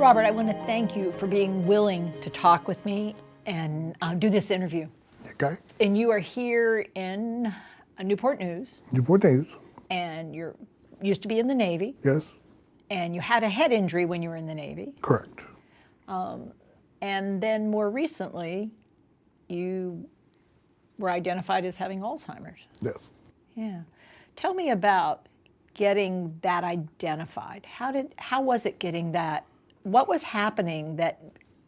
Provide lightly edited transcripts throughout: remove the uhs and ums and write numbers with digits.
Robert, I want to thank you for being willing to talk with me and do this interview. Okay. And you are here in Newport News, Newport News. and you used to be in the Navy, Yes, and you had a head injury when you were in the Navy. correct. And then more recently, you were identified as having Alzheimer's. Yes. Yeah. Tell me about getting that identified. How was it getting that? What was happening that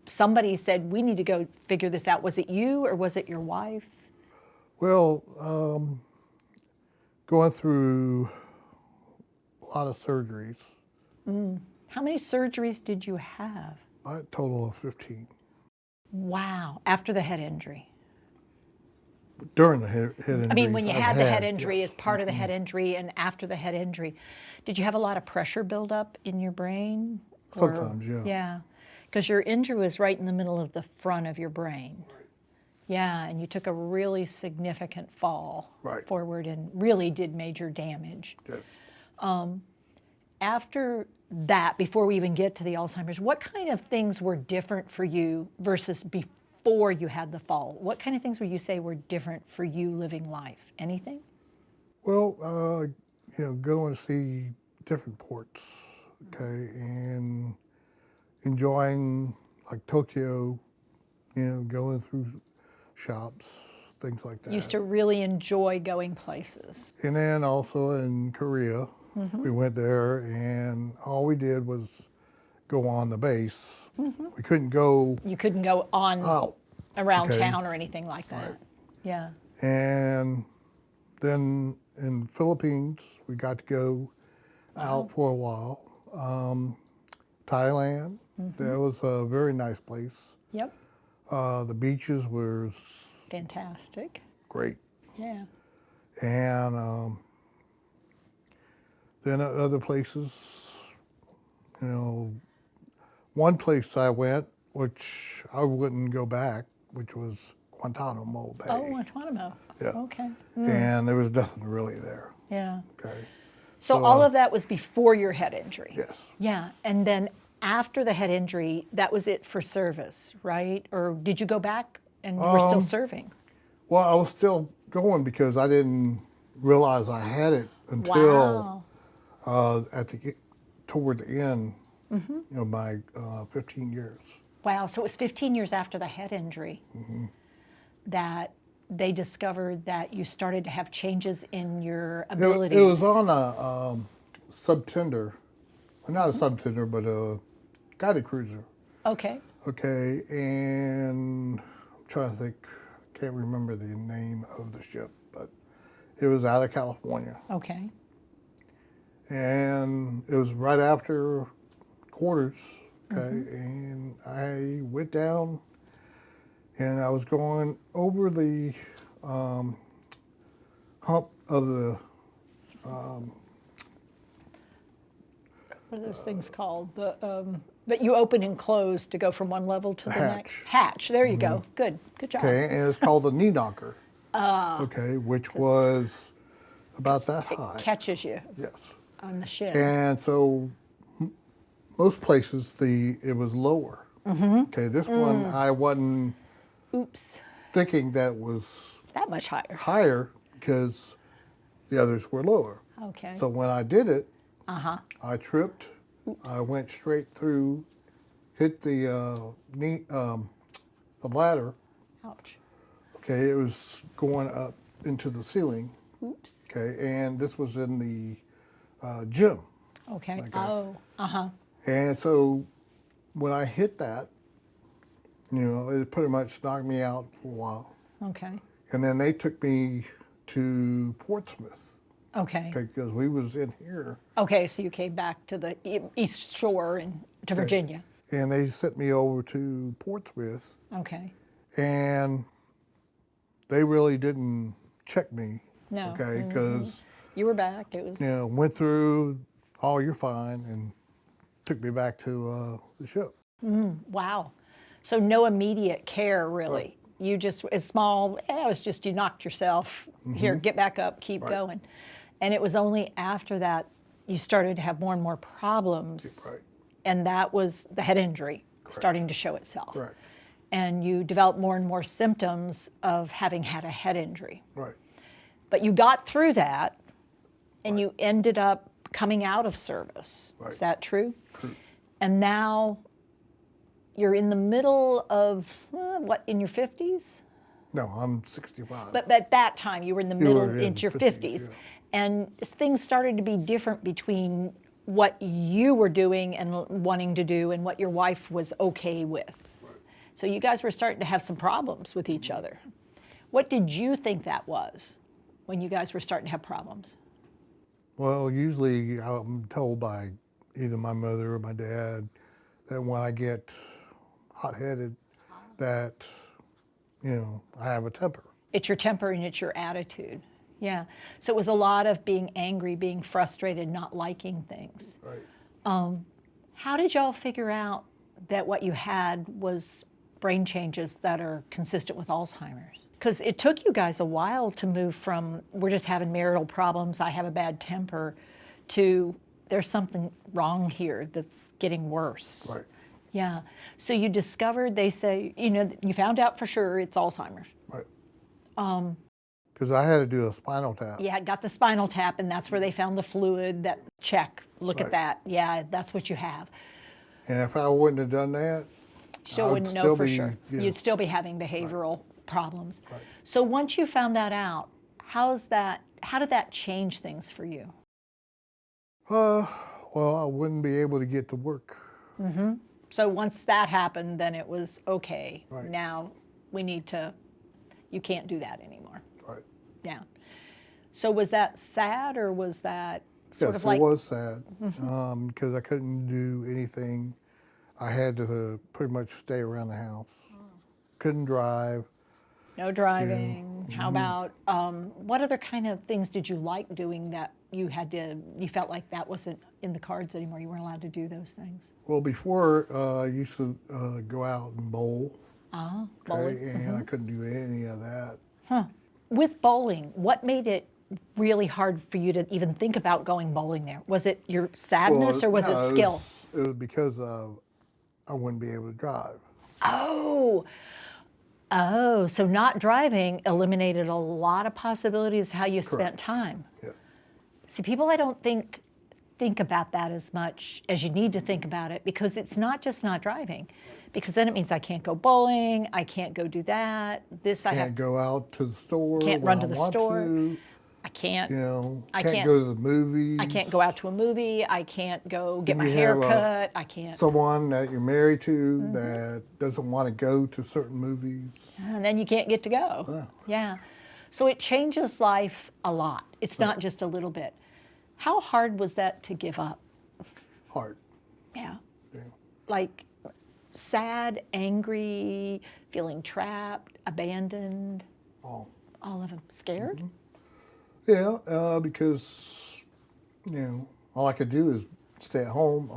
somebody said, we need to go figure this out? Was it you or was it your wife? Well, going through a lot of surgeries, How many surgeries did you have? a total of 15. Wow, after the head injury. During the head injury. I mean, when you had the head injury yes. as part of the head injury and after the head injury, did you have a lot of pressure build up in your brain? Or- Sometimes, yeah. Yeah, because your injury was right in the middle of the front of your brain. Right. Yeah, and you took a really significant fall Right. forward and really did major damage. Yes. After that, before we even get to the Alzheimer's, what kind of things were different for you versus before you had the fall? What kind of things would you say were different for you living life? Anything? Well, going to see different ports, okay, and enjoying, like Tokyo, going through shops, things like that. Used to really enjoy going places. And then also in Korea, we went there, and all we did was go on the base. We couldn't go You couldn't go on out. around Okay. town or anything like that. Right. Yeah. And then in Philippines, we got to go out for a while. Thailand, that was a very nice place. Yep. The beaches were Fantastic. great. Yeah. And then other places, one place I went, which I wouldn't go back, which was Guantanamo Bay. Oh, Guantanamo. Yeah. Okay. And there was nothing really there. Yeah. Okay. So all of that was before your head injury. Yes. Yeah. And then after the head injury, that was it for service, right? Or did you go back and you were still serving? Well, I was still going because I didn't realize I had it until Wow. toward the end of my 15 years. Wow. So it was 15 years after the head injury that they discovered that you started to have changes in your abilities. It was on a subtender, well, not a subtender, but a guided cruiser. Okay. Okay, and I'm trying to think, I can't remember the name of the ship, but it was out of California. Okay. And it was right after quarters, okay, and I went down and I was going over the hump of the, What are those things called? The that you open and close to go from one level to the hatch. next? Hatch. There you go. Good. Good job. okay, and it's called the knee knocker, okay, which was about that high. Catches you Yes. on the shin. And so most places it was lower. Okay, this one I wasn't Oops. thinking that was That much higher. higher because the others were lower. Okay. So when I did it, I tripped. I went straight through, hit the knee, the ladder. Ouch. Okay, it was going up into the ceiling. Oops. Okay, and this was in the gym. Okay. Okay. Oh. And so when I hit that, it pretty much knocked me out for a while. Okay. And then they took me to Portsmouth, Okay. okay, because we was in here. Okay. So you came back to the East Shore and to Virginia. And they sent me over to Portsmouth, Okay. and they really didn't check me. No. Okay, because, You were back. It was. went through, oh, you're fine, and took me back to the ship. Wow. So no immediate care really. You just as small. It was just you knocked yourself. Here, get back up, keep going. And it was only after that you started to have more and more problems. Right. and that was the head injury starting to show itself. Correct. And you developed more and more symptoms of having had a head injury. Right. But you got through that, and you ended up coming out of service. Right. Is that true? True. And now you're in the middle of, what, in your 50s? No, I'm 65. But at that time, you were in the middle, were in into your 50s, 50s. yeah. And things started to be different between what you were doing and wanting to do and what your wife was okay with. Right. So you guys were starting to have some problems with each other. What did you think that was when you guys were starting to have problems? Well, usually I'm told by either my mother or my dad that when I get hot-headed, that, I have a temper. It's your temper and it's your attitude. Yeah. So it was a lot of being angry, being frustrated, not liking things. Right. How did y'all figure out that what you had was brain changes that are consistent with Alzheimer's? Because it took you guys a while to move from, we're just having marital problems, I have a bad temper, to there's something wrong here that's getting worse. Right. Yeah. So you discovered, they say, you found out for sure it's Alzheimer's. Right. Because I had to do a spinal tap. Yeah, got the spinal tap, and that's where they found the fluid. That check, look at Right. that. Yeah, that's what you have. And if I wouldn't have done that, Still I would wouldn't know still for be- sure. yeah. You'd still be having behavioral problems. Right. So once you found that out, how did that change things for you? well, I wouldn't be able to get to work. So once that happened, then it was okay. Right. Now you can't do that anymore. Right. Yeah. So was that sad, or was that sort Yes, of like, it was sad because I couldn't do anything. I had to pretty much stay around the house. Couldn't drive. no driving? How about, what other kind of things did you like doing that you felt like that wasn't in the cards anymore? You weren't allowed to do those things? Well, before I used to go out and bowl. Bowling. And I couldn't do any of that. With bowling, what made it really hard for you to even think about going bowling there? Was it your sadness, Well, or was no, it skill? It was because I wouldn't be able to drive. Oh, so not driving eliminated a lot of possibilities how you spent Correct. time. Yeah. See, people I don't think about that as much as you need to think about it, because it's not just not driving, because then it means I can't go bowling, I can't go do that. This I have, Can't go out to the store. Can't when run I to the want store. to, I can't. I can't can't- go to the movies. I can't go out to a movie. I can't go get my You hair have, cut. I can't. Someone that you're married to Mm-hmm. that doesn't want to go to certain movies. And then you can't get to go. Yeah. So it changes life a lot. It's not just a little bit. How hard was that to give up? Hard. Yeah. Yeah. Like sad, angry, feeling trapped, abandoned, All. all of them. Scared? Yeah, because all I could do is stay at home.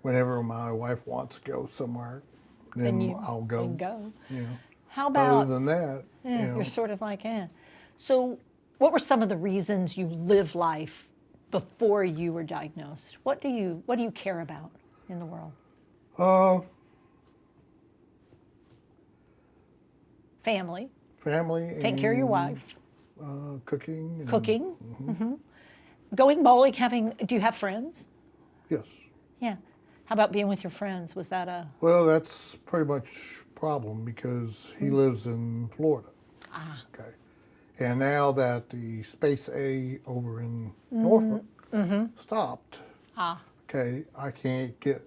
Whenever my wife wants to go somewhere, then I'll go. Then go. You know. How Other about, than that, you're sort of like, So what were some of the reasons you live life before you were diagnosed? What do you care about in the world? Family, family, taking care of your wife, cooking. cooking, going bowling, do you have friends? Yes. Yeah. How about being with your friends? Was that a, Well, that's pretty much a problem because he lives in Florida. Okay. And now that the Space A over in Norfolk stopped, okay, I can't get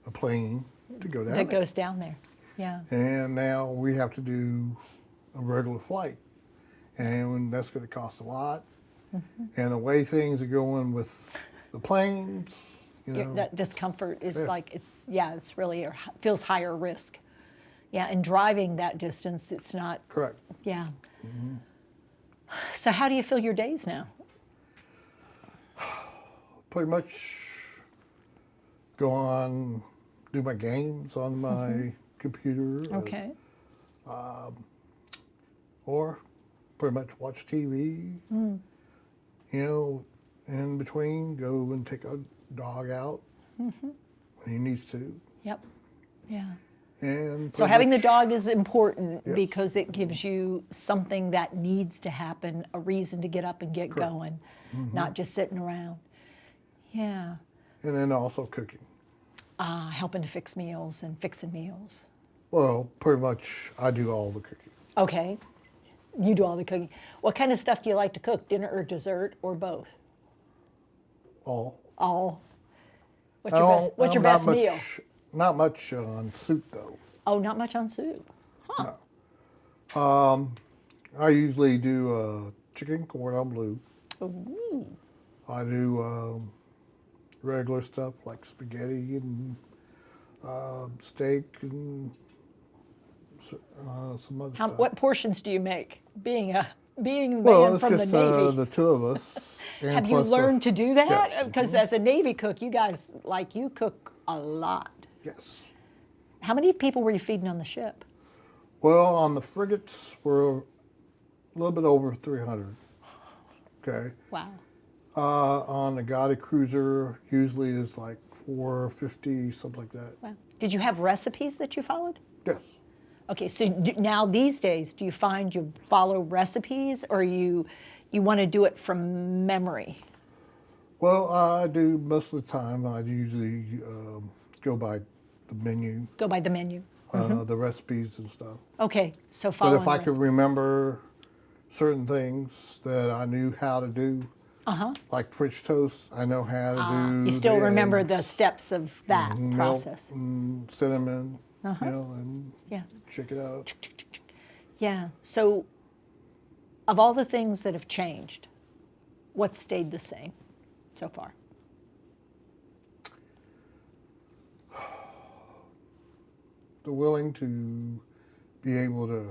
a plane to go down that there. goes down there? Yeah. And now we have to do a regular flight. And that's going to cost a lot. And the way things are going with the planes, That discomfort is it's really, feels higher risk. Yeah, and driving that distance, it's not, correct. yeah. So how do you feel your days now? Pretty much go on, do my games on my computer. Okay. Or pretty much watch TV. In between, go and take a dog out when he needs to. Yep. Yeah. And So pretty having the much- dog is important Yes. because it gives you something that needs to happen, a reason to get up and get Correct. going, not just sitting around. Yeah. And then also cooking. Helping to fix meals and fixing meals. Well, pretty much I do all the cooking. Okay. You do all the cooking. What kind of stuff do you like to cook? Dinner or dessert or both? All. All. What's I your don't- best, what's your I'm not best meal? much- Not much on soup though. Oh, not much on soup. I usually do chicken cordon bleu. Ooh. I do regular stuff like spaghetti and steak and some other stuff. What portions do you make? Being a man Well, it's from just the Navy. the two of us. And Have you plus, learned to do that? yes. Because as a Navy cook, you guys, you cook a lot. Yes. How many people were you feeding on the ship? Well, on the frigates, we're a little bit over 300. Okay. Wow. On the Gotti cruiser, usually is like 450, something like that. Wow. Did you have recipes that you followed? Yes. Okay, so now these days, do you find you follow recipes or you want to do it from memory? Well, I do most of the time. I usually go by the menu, Go by the menu. the recipes and stuff. Okay, so But following if I the could remember certain things that I knew how to do, like French toast, I know how to do. you still the remember the eggs, steps of that milk process. and cinnamon, and Yeah. shake it up. Yeah. So, of all the things that have changed, what stayed the same so far? The willing to be able to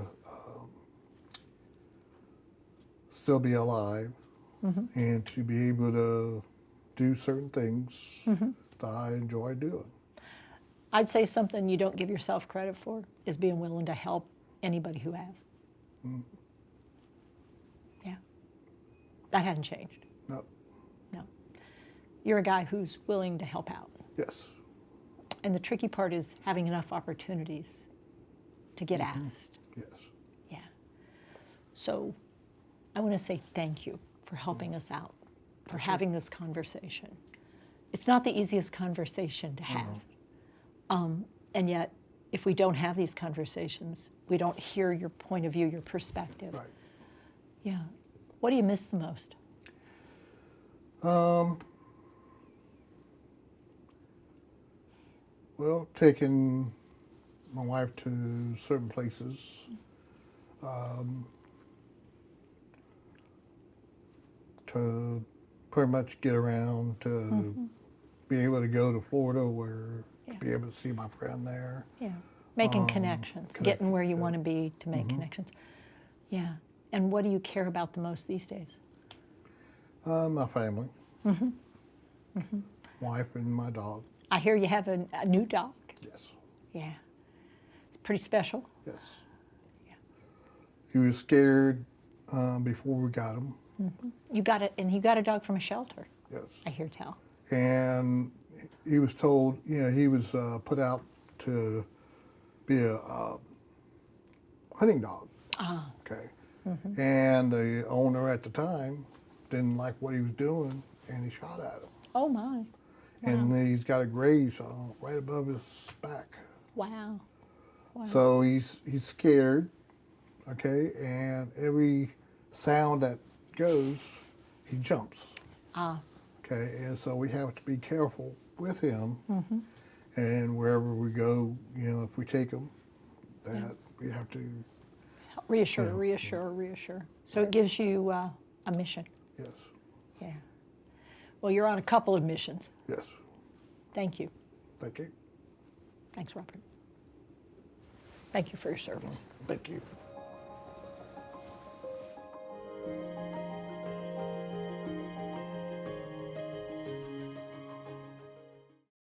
still be alive and to be able to do certain things that I enjoy doing. I'd say something you don't give yourself credit for is being willing to help anybody who has. Yeah. That hasn't changed. No. No. You're a guy who's willing to help out. Yes. And the tricky part is having enough opportunities to get asked. Yes. Yeah. So I want to say thank you for helping us out, for having this conversation. It's not the easiest conversation to have. And yet, if we don't have these conversations, we don't hear your point of view, your perspective. Right. Yeah. What do you miss the most? Well, taking my wife to certain places, to pretty much get around, to be able to go to Florida where to be able to see my friend there. Yeah. Making connections, getting where you want to be to make connections. Yeah. And what do you care about the most these days? My family, wife and my dog. I hear you have a new dog. Yes, Yeah. It's pretty special. yes. He was scared before we got him. You got it, and you got a dog from a shelter, Yes, I hear tell. and he was told, he was put out to be a hunting dog. Ah. Okay, and the owner at the time didn't like what he was doing, and he shot at him. Oh my. And he's got a graze right above his back. Wow. So he's scared, okay, and every sound that goes, he jumps. Ah. Okay, and so we have to be careful with him, and wherever we go, if we take him, that we have to, Reassure, reassure, reassure. So it gives you a mission. yes, Yeah. Well, you're on a couple of missions. yes, Thank you. thank you, Thanks, Robert. Thank you for your service. thank you.